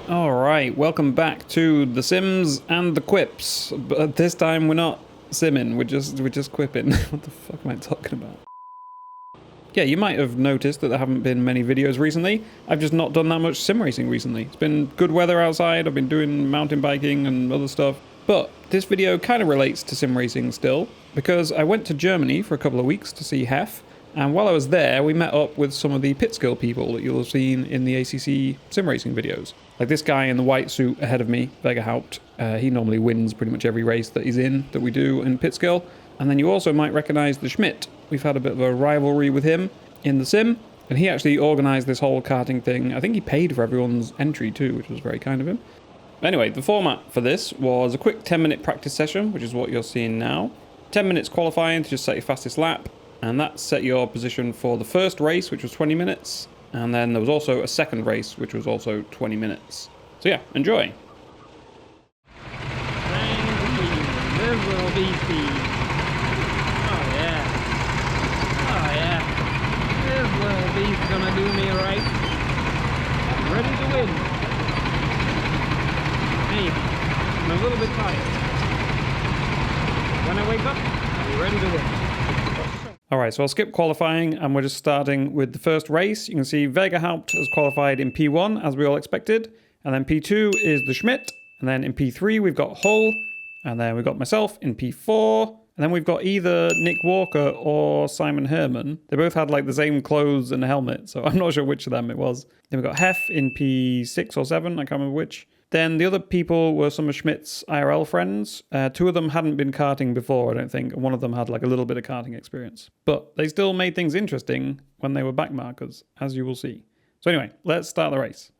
Alright, welcome back to The Sims and the Quips. But this time we're not simming, we're just quipping. What the fuck am I talking about? Yeah, you might have noticed that there haven't been many videos recently. I've just not done that much sim racing recently. It's been good weather outside, I've been doing mountain biking and other stuff. But this video kind of relates to sim racing still, because I went to Germany for a couple of weeks to see Hef, and while I was there, we met up with some of the pit skill people that you'll have seen in the ACC sim racing videos. Like this guy in the white suit ahead of me, Haupt. He normally wins pretty much every race that he's in, that we do in pit skill. And then you also might recognize the Schmidt. We've had a bit of a rivalry with him in the sim, and he actually organised this whole karting thing. I think he paid for everyone's entry too, which was very kind of him. Anyway, the format for this was a quick 10-minute practice session, which is what you're seeing now. 10 minutes qualifying to just set your fastest lap, and that set your position for the first race, which was 20 minutes. And then there was also a second race, which was also 20 minutes. So yeah, enjoy. This will be speed. Oh yeah. Oh yeah. This little beast's gonna do me right. I'm ready to win. Hey, I'm a little bit tired. When I wake up, I'll be ready to win. Alright, so I'll skip qualifying and we're just starting with the first race. You can see Haupt has qualified in P1 as we all expected. And then P2 is the Schmidt. And then in P3 we've got Hull. And then we've got myself in P4. And then we've got either Nick Walker or Simon Herman. They both had like the same clothes and helmet, so I'm not sure which of them it was. Then we've got Hef in P6 or 7, I can't remember which. Then the other people were some of Schmidt's IRL friends. Two of them hadn't been karting before, I don't think, and one of them had like a little bit of karting experience. But they still made things interesting when they were backmarkers, as you will see. So anyway, let's start the race.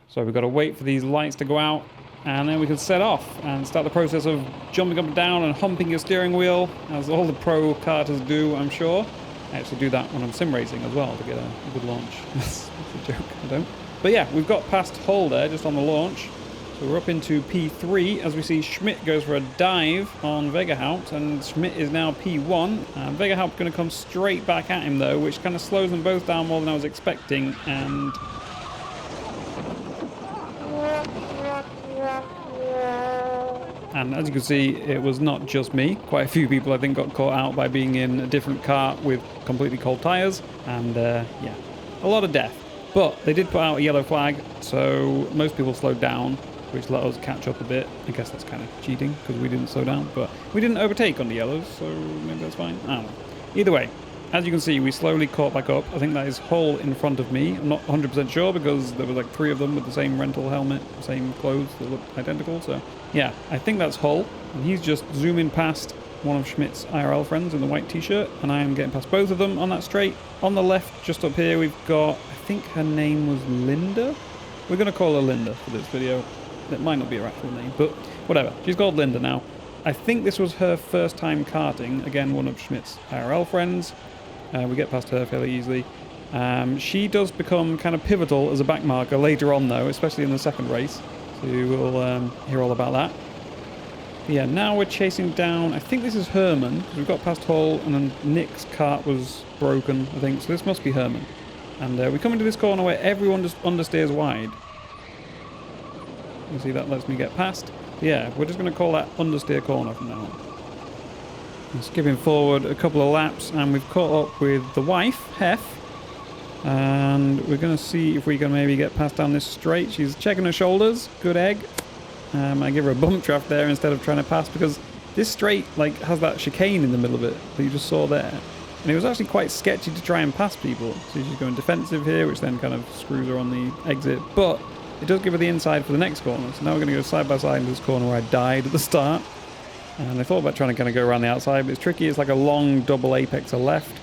So we've got to wait for these lights to go out, and then we can set off and start the process of jumping up and down and humping your steering wheel, as all the pro karters do, I'm sure. I actually do that when I'm sim racing as well to get a good launch. That's a joke, I don't. But yeah, we've got past Hull there, just on the launch. So we're up into P3 as we see Schmidt goes for a dive on Haupt, and Schmidt is now P1. Haupt going to come straight back at him though, which kind of slows them both down more than I was expecting. And as you can see, it was not just me. Quite a few people I think got caught out by being in a different car with completely cold tyres. And yeah, a lot of death. But they did put out a yellow flag, so most people slowed down, which let us catch up a bit. I guess that's kind of cheating, because we didn't slow down, but we didn't overtake on the yellows, so maybe that's fine. I don't know. Either way, as you can see, we slowly caught back up. I think that is Hull in front of me. I'm not 100% sure, because there were like 3 of them with the same rental helmet, same clothes that looked identical, so yeah, I think that's Hull. And he's just zooming past one of Schmidt's IRL friends in the white t-shirt, and I am getting past both of them on that straight. On the left, just up here, we've got, I think her name was Linda? We're going to call her Linda for this video. It might not be her actual name, but whatever. She's called Linda now. I think this was her first time karting. Again, one of Schmidt's IRL friends. We get past her fairly easily. She does become kind of pivotal as a backmarker later on, though, especially in the second race. So you will hear all about that. Yeah, now we're chasing down, I think this is Herman, because we've got past Hull, and then Nick's cart was broken, I think, so this must be Herman. And we come into this corner where everyone just understeers wide. You see, that lets me get past. Yeah, we're just going to call that understeer corner from now on. And skipping forward a couple of laps, and we've caught up with the wife, Hef. And we're going to see if we can maybe get past down this straight. She's checking her shoulders, good egg. I give her a bump draft there instead of trying to pass, because this straight like has that chicane in the middle of it that you just saw there. And it was actually quite sketchy to try and pass people. So she's going defensive here, which then kind of screws her on the exit. But it does give her the inside for the next corner. So now we're going to go side by side into this corner where I died at the start. And I thought about trying to kind of go around the outside, but it's tricky. It's like a long double apex to left.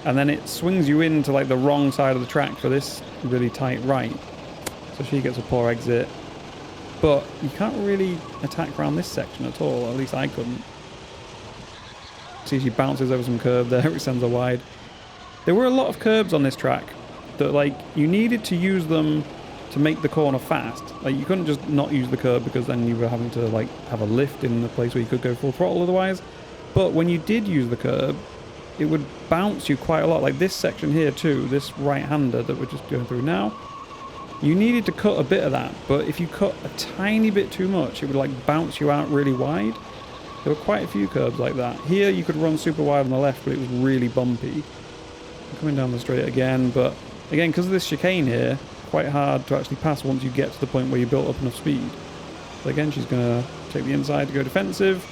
And then it swings you into like the wrong side of the track for this really tight right. So she gets a poor exit. But you can't really attack around this section at all, at least I couldn't. See, she bounces over some curb there, which sends her wide. There were a lot of curbs on this track that, like, you needed to use them to make the corner fast. Like, you couldn't just not use the curb because then you were having to, like, have a lift in the place where you could go full throttle otherwise. But when you did use the curb, it would bounce you quite a lot. Like this section here too, this right-hander that we're just going through now. You needed to cut a bit of that, but if you cut a tiny bit too much, it would like bounce you out really wide. There were quite a few curbs like that. Here you could run super wide on the left, but it was really bumpy. I'm coming down the straight again, but again, because of this chicane here, quite hard to actually pass once you get to the point where you built up enough speed. So again, she's going to take the inside to go defensive.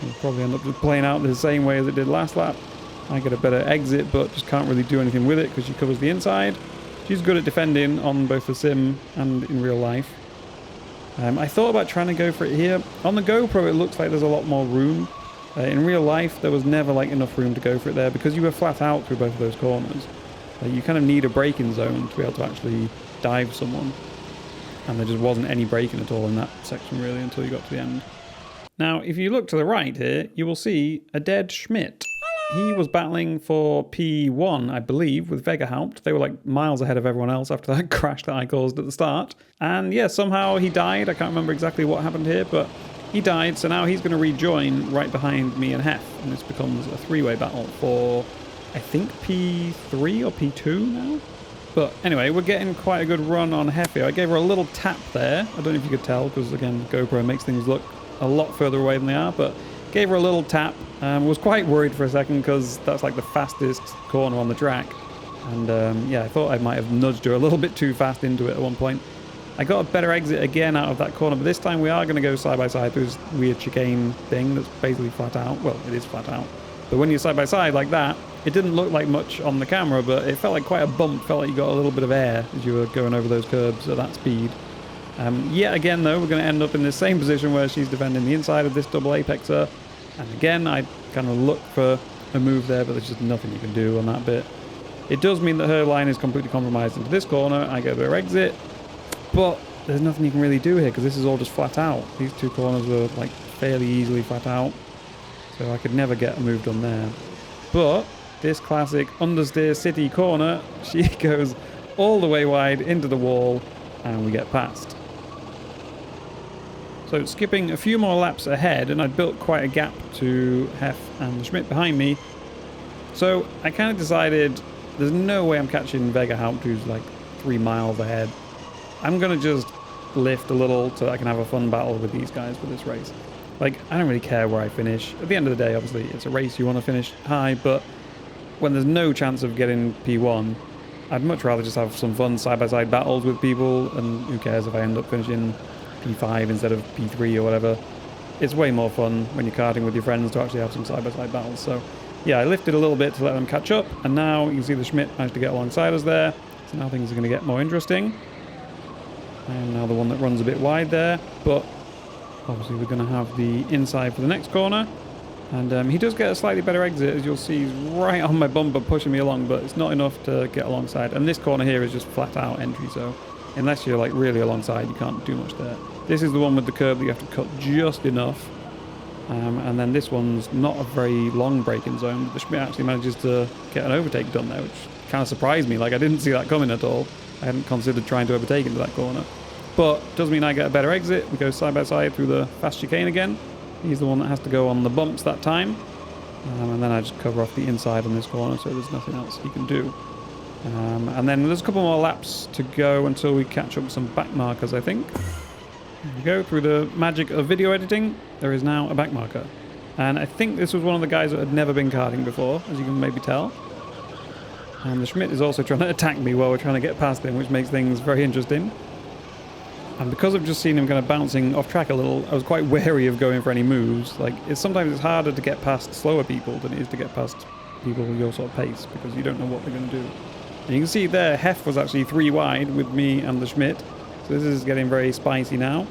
It'll probably end up just playing out the same way as it did last lap. I get a better exit, but just can't really do anything with it because she covers the inside. She's good at defending on both the sim and in real life. I thought about trying to go for it here. On the GoPro, it looks like there's a lot more room. In real life, there was never like enough room to go for it there because you were flat out through both of those corners. You kind of need a braking zone to be able to actually dive someone. And there just wasn't any braking at all in that section really until you got to the end. Now, if you look to the right here, you will see a dead Schmidt. He was battling for P1, I believe, with Vega Haupt. They were like miles ahead of everyone else after that crash that I caused at the start. And yeah, somehow he died. I can't remember exactly what happened here, but he died. So now he's going to rejoin right behind me and Hef. And this becomes a three-way battle for, I think, P3 or P2 now? But anyway, we're getting quite a good run on Hef here. I gave her a little tap there. I don't know if you could tell, because again, GoPro makes things look a lot further away than they are, but gave her a little tap. Was quite worried for a second because that's like the fastest corner on the track. And yeah, I thought I might have nudged her a little bit too fast into it at one point. I got a better exit again out of that corner, but this time we are going to go side by side through this weird chicane thing that's basically flat out. Well, it is flat out. But when you're side by side like that, it didn't look like much on the camera, but it felt like quite a bump. Felt like you got a little bit of air as you were going over those curbs at that speed. Yet again, though, we're going to end up in the same position where she's defending the inside of this double apexer. And again, I kind of look for a move there, but there's just nothing you can do on that bit. It does mean that her line is completely compromised into this corner. I get a better exit, but there's nothing you can really do here because this is all just flat out. These two corners were like fairly easily flat out, so I could never get a move done there. But this classic understeer city corner, she goes all the way wide into the wall, and we get past. So skipping a few more laps ahead, and I'd built quite a gap to Hef and Schmidt behind me. So I kind of decided there's no way I'm catching Vega Haupt, who's like 3 miles ahead. I'm going to just lift a little so I can have a fun battle with these guys for this race. Like, I don't really care where I finish. At the end of the day, obviously, it's a race, you want to finish high, but when there's no chance of getting P1, I'd much rather just have some fun side-by-side battles with people, and who cares if I end up finishing P5 instead of P3 or whatever. It's way more fun when you're karting with your friends to actually have some side-by-side battles. So yeah, I lifted a little bit to let them catch up, and now you can see the Schmidt managed to get alongside us there. So now things are going to get more interesting. And now the one that runs a bit wide there, but obviously we're going to have the inside for the next corner. And he does get a slightly better exit, as you'll see. He's right on my bumper pushing me along, but it's not enough to get alongside. And this corner here is just flat out entry, so unless you're like really alongside, you can't do much there. This is the one with the curb that you have to cut just enough. And then this one's not a very long braking zone, but the Schmidt actually manages to get an overtake done there, which kind of surprised me. Like, I didn't see that coming at all. I hadn't considered trying to overtake into that corner. But does mean I get a better exit. We go side by side through the fast chicane again. He's the one that has to go on the bumps that time. And then I just cover off the inside on this corner, so there's nothing else he can do. And then there's a couple more laps to go until we catch up with some back markers, I think. There we go. Through the magic of video editing, there is now a back marker. And I think this was one of the guys that had never been karting before, as you can maybe tell. And the Schmidt is also trying to attack me while we're trying to get past him, which makes things very interesting. And because I've just seen him kind of bouncing off track a little, I was quite wary of going for any moves. Like, sometimes it's harder to get past slower people than it is to get past people with your sort of pace, because you don't know what they're going to do. And you can see there, Hef was actually 3 wide with me and the Schmidt. So this is getting very spicy now.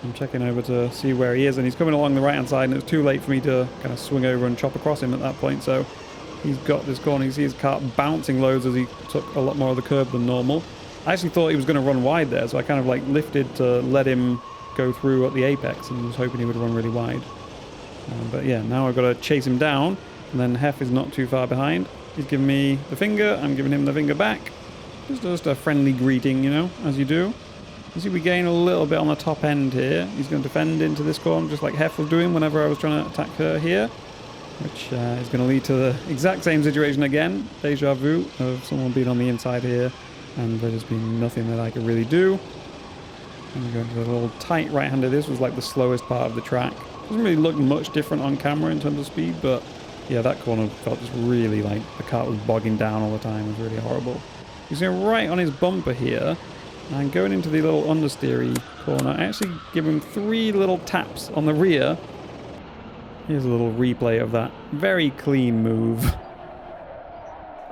I'm checking over to see where he is, and he's coming along the right-hand side, and it's too late for me to kind of swing over and chop across him at that point. So he's got this corner. You see his kart bouncing loads as he took a lot more of the curb than normal. I actually thought he was going to run wide there, so I kind of like lifted to let him go through at the apex and was hoping he would run really wide. But yeah, now I've got to chase him down, and then Hef is not too far behind. He's giving me the finger, I'm giving him the finger back. Just a friendly greeting, you know, as you do. You see we gain a little bit on the top end here. He's going to defend into this corner just like Hef was doing whenever I was trying to attack her here, which is going to lead to the exact same situation again. Deja vu of someone being on the inside here and there's just been nothing that I could really do. And we go into the little tight right-hander. This was like the slowest part of the track. Doesn't really look much different on camera in terms of speed, but yeah, that corner felt just really like the kart was bogging down all the time. It was really horrible. He's going right on his bumper here, and going into the little understeery corner, I actually give him 3 little taps on the rear. Here's a little replay of that very clean move.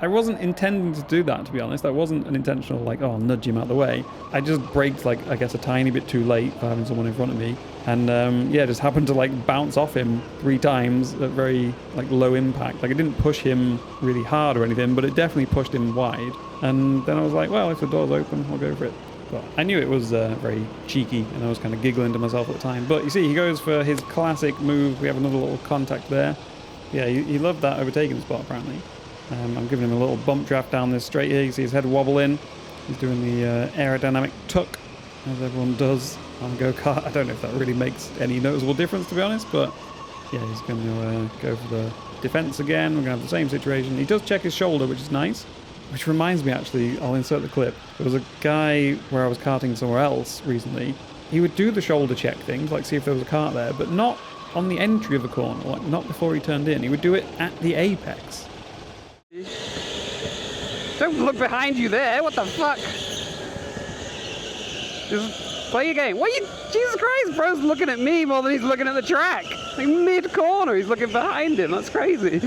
I wasn't intending to do that, to be honest. That wasn't an intentional, like, oh, I'll nudge him out of the way. I just braked, like, I guess a tiny bit too late for having someone in front of me. And, yeah, just happened to, like, bounce off him 3 times at very, like, low impact. Like, it didn't push him really hard or anything, but it definitely pushed him wide. And then I was like, well, if the door's open, I'll go for it. But I knew it was very cheeky, and I was kind of giggling to myself at the time. But you see, he goes for his classic move. We have another little contact there. Yeah, he loved that overtaking spot, apparently. I'm giving him a little bump draft down this straight here. You see his head wobble in. He's doing the aerodynamic tuck, as everyone does on a go-kart. I don't know if that really makes any noticeable difference, to be honest, but yeah, he's going to go for the defense again. We're going to have the same situation. He does check his shoulder, which is nice. Which reminds me, actually, I'll insert the clip. There was a guy where I was karting somewhere else recently. He would do the shoulder check things, like see if there was a kart there, but not on the entry of the corner, like not before he turned in. He would do it at the apex. Don't look behind you there. What the fuck? Just play your game. What are you? Jesus Christ, bro's looking at me more than he's looking at the track. Like mid-corner, he's looking behind him. That's crazy.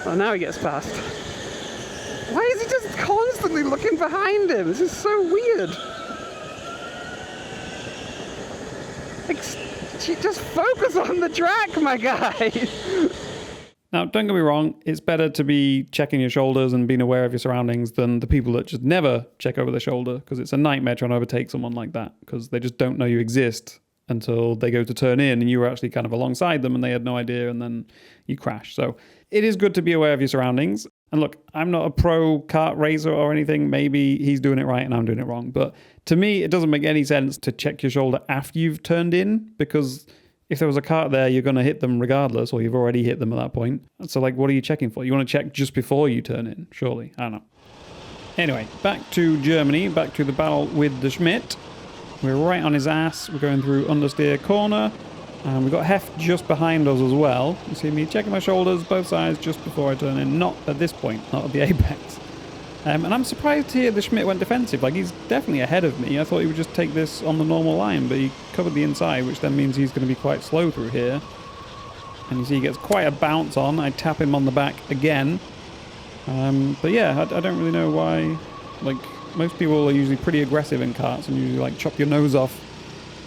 Oh, now he gets past. Why is he just constantly looking behind him? This is so weird. Like, just focus on the track, my guy. Now, don't get me wrong, it's better to be checking your shoulders and being aware of your surroundings than the people that just never check over their shoulder, because it's a nightmare trying to overtake someone like that, because they just don't know you exist until they go to turn in and you were actually kind of alongside them and they had no idea, and then you crash. So it is good to be aware of your surroundings. And look, I'm not a pro kart racer or anything. Maybe he's doing it right and I'm doing it wrong. But to me, it doesn't make any sense to check your shoulder after you've turned in, because if there was a kart there, you're going to hit them regardless, or you've already hit them at that point. So, like, what are you checking for? You want to check just before you turn in, surely. I don't know. Anyway, back to Germany, back to the battle with the Schmidt. We're right on his ass. We're going through understeer corner. And we've got Hef just behind us as well. You see me checking my shoulders, both sides, just before I turn in. Not at this point, not at the apex. And I'm surprised to hear the Schmidt went defensive. Like, he's definitely ahead of me. I thought he would just take this on the normal line, but he covered the inside, which then means he's going to be quite slow through here. And you see he gets quite a bounce on. I tap him on the back again. But yeah, I don't really know why. Like, most people are usually pretty aggressive in karts and usually, like, chop your nose off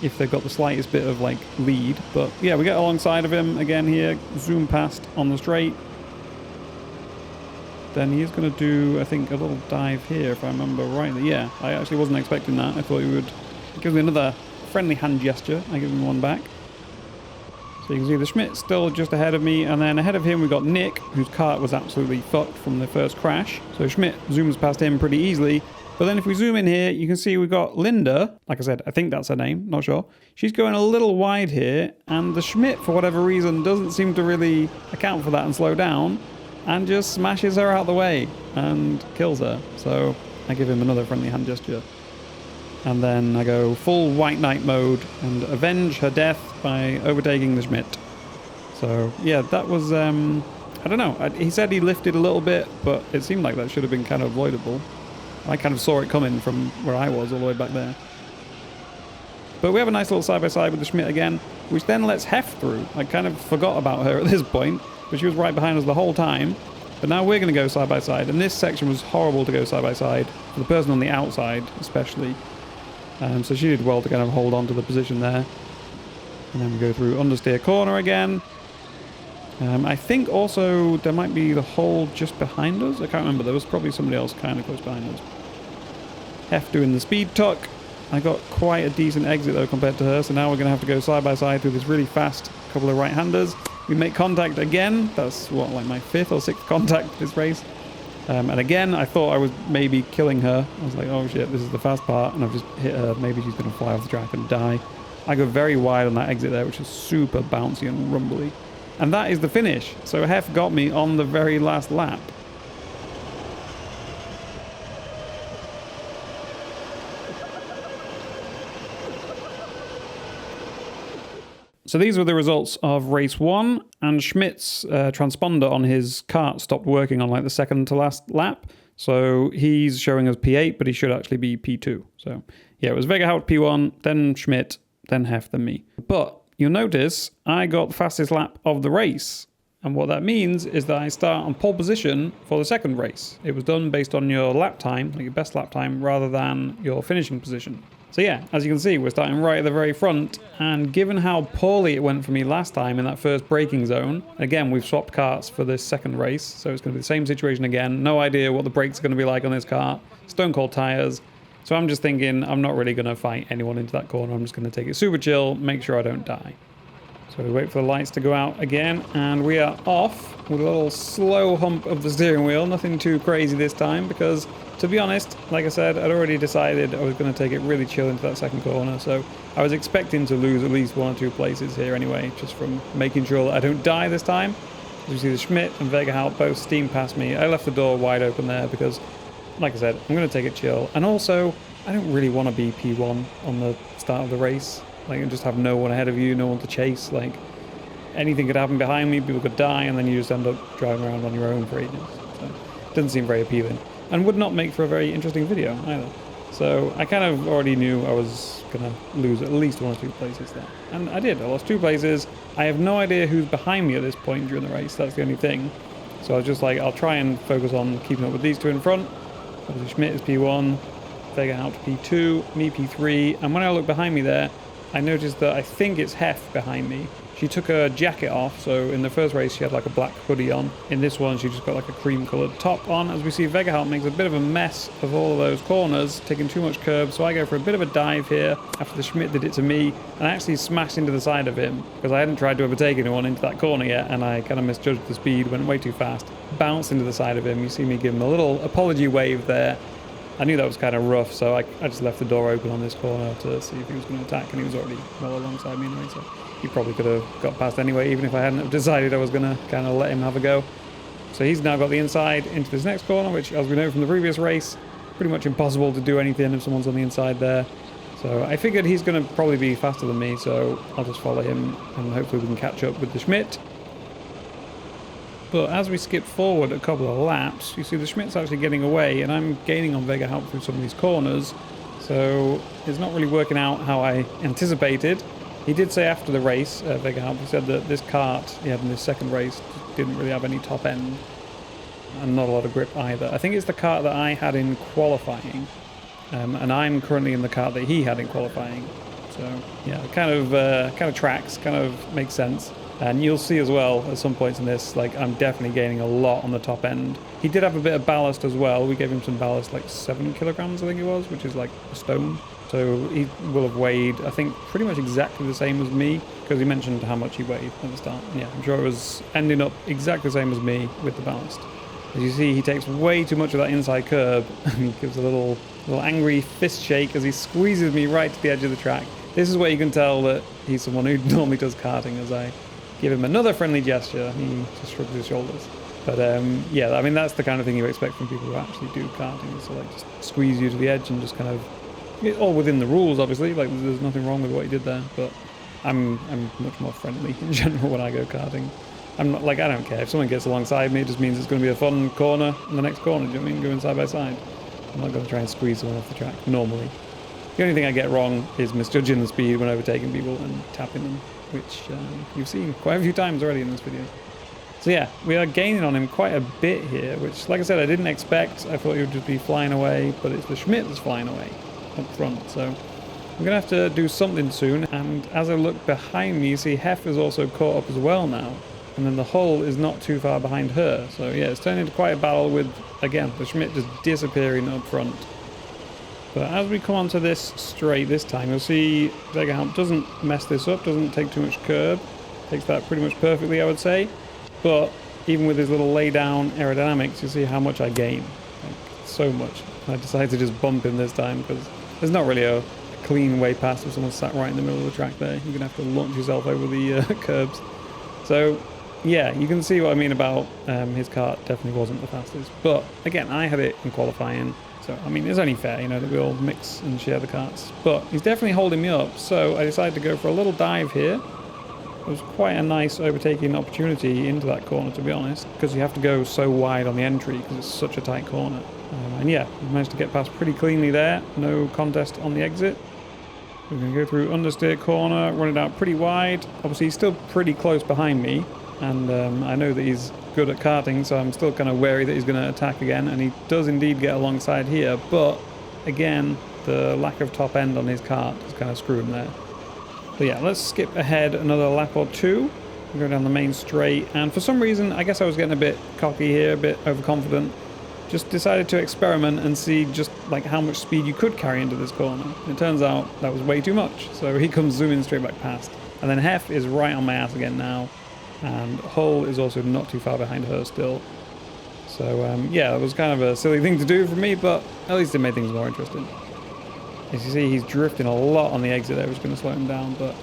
if they've got the slightest bit of, like, lead. But yeah, we get alongside of him again here. Zoom past on the straight. Then he is going to do, I think, a little dive here, if I remember rightly. Yeah, I actually wasn't expecting that. I thought he would give me another friendly hand gesture. I give him one back. So you can see the Schmidt still just ahead of me, and then ahead of him we got Nick, whose kart was absolutely fucked from the first crash. So Schmidt zooms past him pretty easily. But then if we zoom in here, you can see we've got Linda. Like I said, I think that's her name, not sure. She's going a little wide here, and the Schmidt, for whatever reason, doesn't seem to really account for that and slow down, and just smashes her out the way and kills her. So I give him another friendly hand gesture. And then I go full White Knight mode and avenge her death by overtaking the Schmidt. So yeah, that was, I don't know. He said he lifted a little bit, but it seemed like that should have been kind of avoidable. I kind of saw it coming from where I was all the way back there. But we have a nice little side-by-side with the Schmidt again, which then lets Hef through. I kind of forgot about her at this point, but she was right behind us the whole time. But now we're going to go side-by-side, and this section was horrible to go side-by-side, for the person on the outside especially. So she did well to kind of hold on to the position there. And then we go through understeer corner again. I think also there might be the hole just behind us. I can't remember. There was probably somebody else kind of close behind us. Hef doing the speed tuck. I got quite a decent exit though compared to her. So now we're going to have to go side by side through this really fast couple of right-handers. We make contact again. That's what, like my 5th or 6th contact this race. And again, I thought I was maybe killing her. I was like, oh shit, this is the fast part. And I've just hit her. Maybe she's going to fly off the track and die. I go very wide on that exit there, which is super bouncy and rumbly. And that is the finish. So Hef got me on the very last lap. So these were the results of race 1, and Schmidt's transponder on his kart stopped working on like the second to last lap. So he's showing us P8, but he should actually be P2. So yeah, it was Vegahaupt P1, then Schmidt, then Hef, then me. But you'll notice I got the fastest lap of the race. And what that means is that I start on pole position for the second race. It was done based on your lap time, like your best lap time, rather than your finishing position. So yeah, as you can see, we're starting right at the very front, and given how poorly it went for me last time in that first braking zone, again, we've swapped karts for this second race, so it's going to be the same situation again. No idea what the brakes are going to be like on this kart. Stone cold tires. So I'm just thinking I'm not really going to fight anyone into that corner. I'm just going to take it super chill, make sure I don't die. So we wait for the lights to go out again, and we are off with a little slow hump of the steering wheel. Nothing too crazy this time because, to be honest, like I said, I'd already decided I was going to take it really chill into that second corner. So I was expecting to lose at least 1 or 2 places here anyway, just from making sure that I don't die this time. As you see, the Schmidt and Vegahaupt both steamed past me. I left the door wide open there because, like I said, I'm going to take it chill. And also, I don't really want to be P1 on the start of the race. Like, and just have no one ahead of you, no one to chase. Like, anything could happen behind me, people could die, and then you just end up driving around on your own for ages. So, it doesn't seem very appealing. And would not make for a very interesting video, either. So, I kind of already knew I was going to lose at least 1 or 2 places there. And I did. I lost 2 places. I have no idea who's behind me at this point during the race. That's the only thing. So, I was just like, I'll try and focus on keeping up with these 2 in front. Obviously, Schmidt is P1, Vegahaupt P2, me P3. And when I look behind me there, I noticed that I think it's Hef behind me. She took her jacket off, so in the first race she had like a black hoodie on. In this one she just got like a cream coloured top on. As we see, Vegahaupt makes a bit of a mess of all of those corners, taking too much curb, so I go for a bit of a dive here after the Schmidt did it to me, and I actually smashed into the side of him because I hadn't tried to overtake anyone into that corner yet, and I kind of misjudged the speed, went way too fast, bounced into the side of him. You see me give him a little apology wave there. I knew that was kind of rough, so I just left the door open on this corner to see if he was going to attack, and he was already well alongside me anyway, so he probably could have got past anyway, even if I hadn't have decided I was going to kind of let him have a go. So he's now got the inside into this next corner, which, as we know from the previous race, pretty much impossible to do anything if someone's on the inside there. So I figured he's going to probably be faster than me, so I'll just follow him, and hopefully we can catch up with the Schmidt. But as we skip forward a couple of laps, you see the Schmidt's actually getting away, and I'm gaining on Vegahaupt through some of these corners. So it's not really working out how I anticipated. He did say after the race, Vegahaupt, he said that this kart he had in this second race didn't really have any top end, and not a lot of grip either. I think it's the kart that I had in qualifying, and I'm currently in the kart that he had in qualifying. So yeah, it kind of tracks, kind of makes sense. And you'll see as well at some points in this, like, I'm definitely gaining a lot on the top end. He did have a bit of ballast as well. We gave him some ballast, like 7 kilograms I think it was, which is like a stone. So he will have weighed, I think, pretty much exactly the same as me, because he mentioned how much he weighed at the start. Yeah, I'm sure it was ending up exactly the same as me with the ballast. As you see, he takes way too much of that inside curb, and he gives a little angry fist shake as he squeezes me right to the edge of the track. This is where you can tell that he's someone who normally does karting, as I give him another friendly gesture. He just shrugs his shoulders. But yeah, I mean, that's the kind of thing you expect from people who actually do karting. So like, just squeeze you to the edge and just kind of, all within the rules, obviously. Like, there's nothing wrong with what he did there. But I'm much more friendly in general when I go karting. I'm not like, I don't care if someone gets alongside me. It just means it's going to be a fun corner in the next corner. Do you know what I mean? Going side by side. I'm not going to try and squeeze someone off the track normally. The only thing I get wrong is misjudging the speed when overtaking people and tapping them, which you've seen quite a few times already in this video. So yeah, we are gaining on him quite a bit here, which, like I said, I didn't expect. I thought he would just be flying away, but it's the Schmidt that's flying away up front. So I'm going to have to do something soon. And as I look behind me, you see Hef is also caught up as well now. And then the Hull is not too far behind her. So yeah, it's turned into quite a battle with, again, the Schmidt just disappearing up front. But as we come onto this straight this time, you'll see Vegahaupt doesn't mess this up, doesn't take too much curb. Takes that pretty much perfectly, I would say. But even with his little lay down aerodynamics, you see how much I gain. Like, so much. I decided to just bump him this time because there's not really a clean way past if someone's sat right in the middle of the track there. You're going to have to launch yourself over the curbs. So yeah, you can see what I mean about his kart definitely wasn't the fastest. But again, I had it in qualifying. So, I mean, it's only fair, you know, that we all mix and share the karts. But he's definitely holding me up, so I decided to go for a little dive here. was quite a nice overtaking opportunity into that corner, to be honest, because you have to go so wide on the entry because it's such a tight corner. And yeah, we managed to get past pretty cleanly there. No contest on the exit. We're going to go through understeer corner, run it out pretty wide. Obviously, he's still pretty close behind me, and I know that he's good at karting, so I'm still kind of wary that he's going to attack again, and he does indeed get alongside here, but again, the lack of top end on his kart is kind of screwed him there. But yeah, let's skip ahead another lap or two. We go down the main straight, and for some reason, I guess I was getting a bit cocky here, a bit overconfident. Just decided to experiment and see just like how much speed you could carry into this corner. It turns out that was way too much, so he comes zooming straight back past. And then Hef is right on my ass again now, and Hull is also not too far behind her still. So yeah, it was kind of a silly thing to do for me, but at least it made things more interesting. As you see, he's drifting a lot on the exit there, which is going to slow him down, but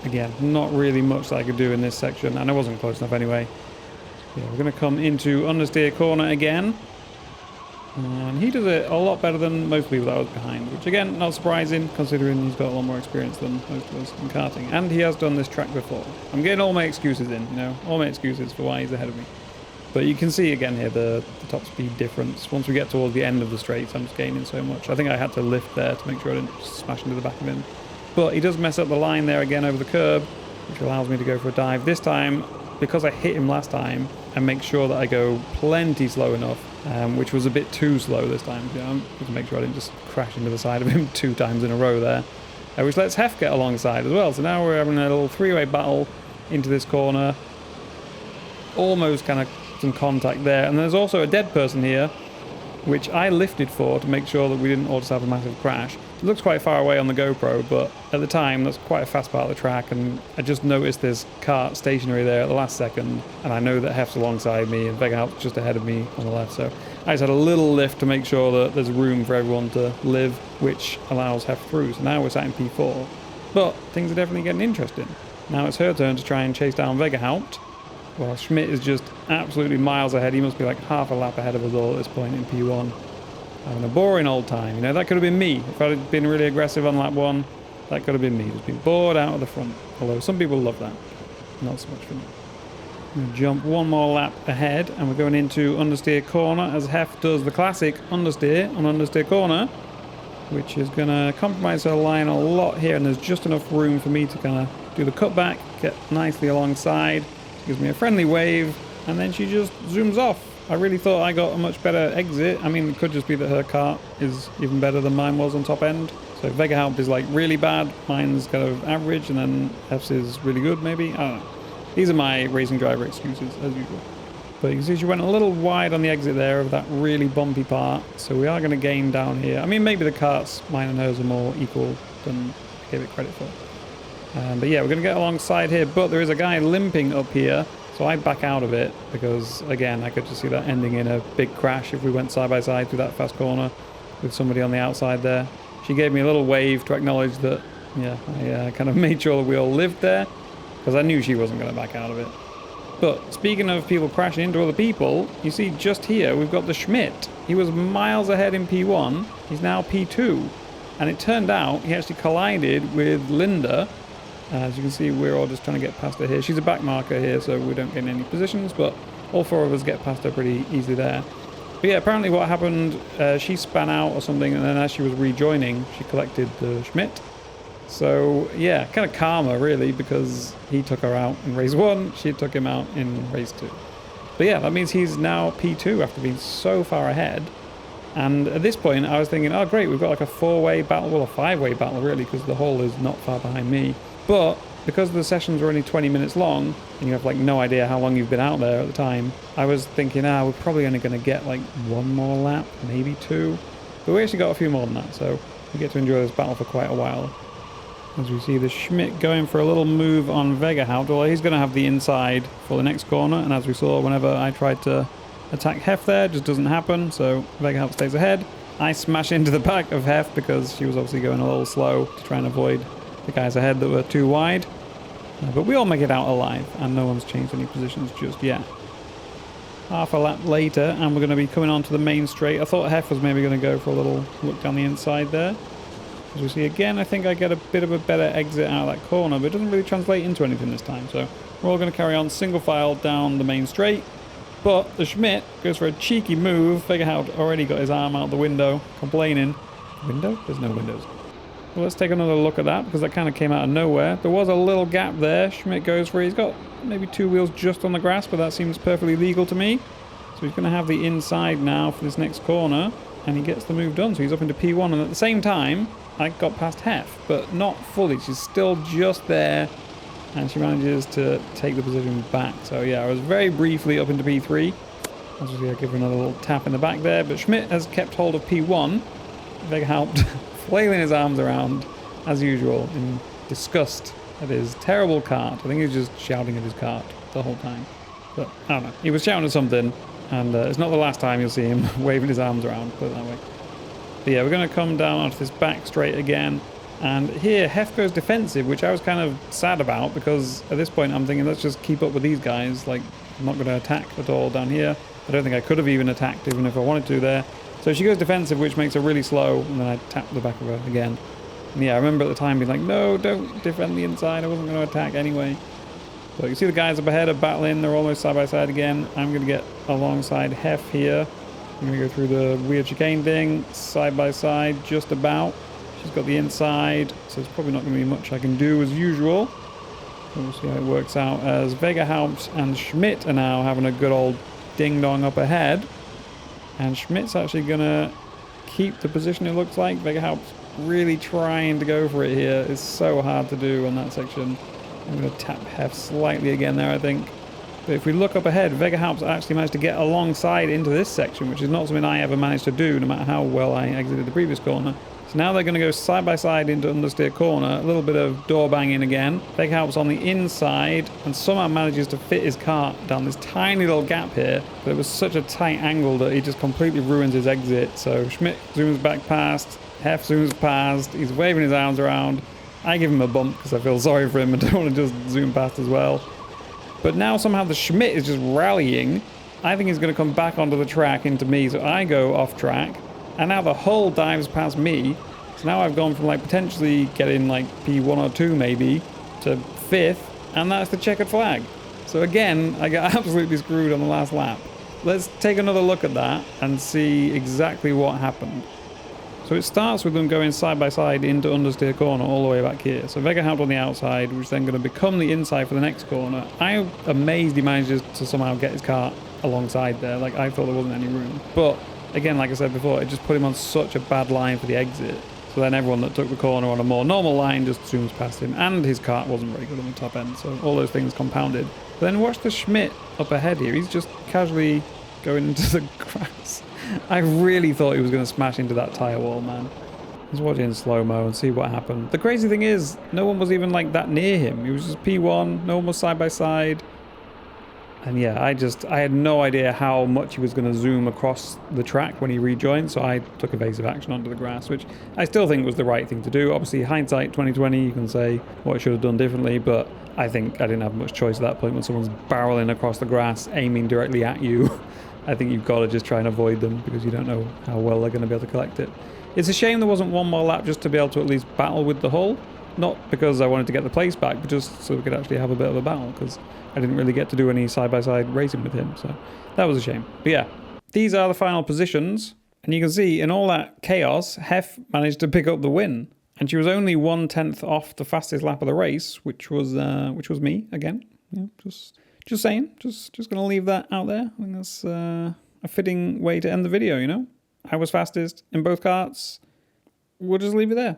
again, not really much that I could do in this section, and I wasn't close enough anyway. Yeah, we're going to come into understeer corner again. And he does it a lot better than most people that I was behind, which again, not surprising considering he's got a lot more experience than most of us in karting. And he has done this track before. I'm getting all my excuses in, you know, all my excuses for why he's ahead of me. But you can see again here the top speed difference. Once we get towards the end of the straights, I'm just gaining so much. I think I had to lift there to make sure I didn't smash into the back of him. But he does mess up the line there again over the curb, which allows me to go for a dive. This time, because I hit him last time, I make sure that I go plenty slow enough, which was a bit too slow this time, you know, to make sure I didn't just crash into the side of him 2 times in a row there. Which lets Hef get alongside as well. So now we're having a little 3-way battle into this corner. Almost kind of some contact there. And there's also a dead person here, which I lifted for to make sure that we didn't all just have a massive crash. It looks quite far away on the GoPro, but at the time, that's quite a fast part of the track, and I just noticed this kart stationary there at the last second, and I know that Hef's alongside me, and Vegahout's just ahead of me on the left, so I just had a little lift to make sure that there's room for everyone to live, which allows Hef through. So now we're sat in P4, but things are definitely getting interesting. Now it's her turn to try and chase down Vegahout. Well, Schmidt is just absolutely miles ahead. He must be like half a lap ahead of us all at this point in P1. Having a boring old time. You know, that could have been me. If I'd been really aggressive on lap 1, that could have been me. Just been bored out of the front. Although some people love that. Not so much for me. I'm going to jump one more lap ahead, and we're going into understeer corner as Hef does the classic understeer on understeer corner, which is going to compromise her line a lot here, and there's just enough room for me to kind of do the cutback, get nicely alongside. Gives me a friendly wave, and then she just zooms off. I really thought I got a much better exit. I mean, it could just be that her kart is even better than mine was on top end. So Vegahout is like really bad, mine's kind of average, and then F's is really good maybe. I don't know. These are my racing driver excuses, as usual. But you can see she went a little wide on the exit there of that really bumpy part, so we are going to gain down here. I mean, maybe the karts, mine and hers, are more equal than I gave it credit for. But yeah, we're going to get alongside here, but there is a guy limping up here, so I back out of it because, again, I could just see that ending in a big crash if we went side by side through that fast corner with somebody on the outside there. She gave me a little wave to acknowledge that, yeah, I kind of made sure that we all lived there because I knew she wasn't going to back out of it. But speaking of people crashing into other people, you see just here we've got the Schmidt. He was miles ahead in P1, he's now P2, and it turned out he actually collided with Linda. As you can see, we're all just trying to get past her here. She's a back marker here, so we don't get any positions, but all 4 of us get past her pretty easily there. But yeah, apparently what happened, she span out or something, and then as she was rejoining, she collected the Schmidt. So yeah, kind of karma really, because he took her out in race 1, she took him out in race 2. But yeah, that means he's now P2 after being so far ahead. And at this point, I was thinking, oh great, we've got like a 4-way battle, well a 5-way battle really, because the Hull is not far behind me. But because the sessions were only 20 minutes long, and you have like no idea how long you've been out there at the time, I was thinking, we're probably only going to get like 1 more lap, maybe 2. But we actually got a few more than that, so we get to enjoy this battle for quite a while. As we see the Schmidt going for a little move on Vegahout, although he's going to have the inside for the next corner, and as we saw, whenever I tried to attack Hef there, it just doesn't happen, so Vegahout stays ahead. I smash into the back of Hef because she was obviously going a little slow to try and avoid the guys ahead that were too wide. But we all make it out alive, and no one's changed any positions just yet. Half a lap later, and we're going to be coming onto the main straight. I thought Hef was maybe going to go for a little look down the inside there. As we see again, I think I get a bit of a better exit out of that corner, but it doesn't really translate into anything this time. So we're all going to carry on single file down the main straight. But the Schmidt goes for a cheeky move. Vegahout already got his arm out the window, complaining. Window? There's no windows. Well, let's take another look at that, because that kind of came out of nowhere. There was a little gap there. Schmidt goes for it. He's got maybe 2 wheels just on the grass, but that seems perfectly legal to me. So he's going to have the inside now for this next corner, and he gets the move done. So he's up into P1, and at the same time, I got past Hef, but not fully. She's still just there, and she manages to take the position back. So yeah, I was very briefly up into P3. As you see, I give her another little tap in the back there, but Schmidt has kept hold of P1. Vegahout flailing his arms around, as usual, in disgust at his terrible kart. I think he was just shouting at his kart the whole time. But I don't know. He was shouting at something, and it's not the last time you'll see him waving his arms around, put it that way. But yeah, we're going to come down onto this back straight again. And here, Hef goes defensive, which I was kind of sad about, because at this point I'm thinking, let's just keep up with these guys. Like, I'm not going to attack at all down here. I don't think I could have even attacked, even if I wanted to there. So she goes defensive, which makes her really slow, and then I tap the back of her again. And yeah, I remember at the time being like, no, don't defend the inside. I wasn't going to attack anyway. So you see the guys up ahead are battling. They're almost side by side again. I'm going to get alongside Hef here. I'm going to go through the weird chicane thing, side by side, just about. She's got the inside, so there's probably not going to be much I can do as usual. We'll see how it works out as Vegahout and Schmidt are now having a good old ding-dong up ahead. And Schmidt's actually going to keep the position, it looks like. Vegahout's really trying to go for it here. It's so hard to do on that section. I'm going to tap Hef slightly again there, I think. But if we look up ahead, Vegahout's actually managed to get alongside into this section, which is not something I ever managed to do, no matter how well I exited the previous corner. So now they're going to go side by side into understeer corner. A little bit of door banging again. Vegahout's on the inside and somehow manages to fit his cart down this tiny little gap here. But it was such a tight angle that he just completely ruins his exit. So Schmidt zooms back past. Hef zooms past. He's waving his arms around. I give him a bump because I feel sorry for him and don't want to just zoom past as well. But now somehow the Schmidt is just rallying. I think he's going to come back onto the track into me, so I go off track. And now the hull dives past me. So now I've gone from like potentially getting like P1 or 2 maybe to 5th. And that's the checkered flag. So again, I got absolutely screwed on the last lap. Let's take another look at that and see exactly what happened. So it starts with them going side by side into understeer corner all the way back here. So Vegahout on the outside, which is then going to become the inside for the next corner. I'm amazed he manages to somehow get his car alongside there. Like, I thought there wasn't any room. But again, like I said before, it just put him on such a bad line for the exit. So then everyone that took the corner on a more normal line just zooms past him. And his kart wasn't very good on the top end. So all those things compounded. But then watch the Schmidt up ahead here. He's just casually going into the grass. I really thought he was going to smash into that tyre wall, man. Let's watch it in slow-mo and see what happened. The crazy thing is, no one was even like that near him. He was just P1, no one was side by side. And yeah, I had no idea how much he was going to zoom across the track when he rejoined, so I took evasive action onto the grass, which I still think was the right thing to do. Obviously, hindsight 2020, you can say what I should have done differently, but I think I didn't have much choice at that point when someone's barreling across the grass, aiming directly at you. I think you've got to just try and avoid them because you don't know how well they're going to be able to collect it. It's a shame there wasn't one more lap just to be able to at least battle with the hull. Not because I wanted to get the place back, but just so we could actually have a bit of a battle, because I didn't really get to do any side-by-side racing with him, so that was a shame. But yeah, these are the final positions, and you can see in all that chaos, Hef managed to pick up the win, and she was only 1/10 off the fastest lap of the race, which was me again. Yeah, just saying, just going to leave that out there. I think that's a fitting way to end the video, you know? I was fastest in both karts. We'll just leave it there.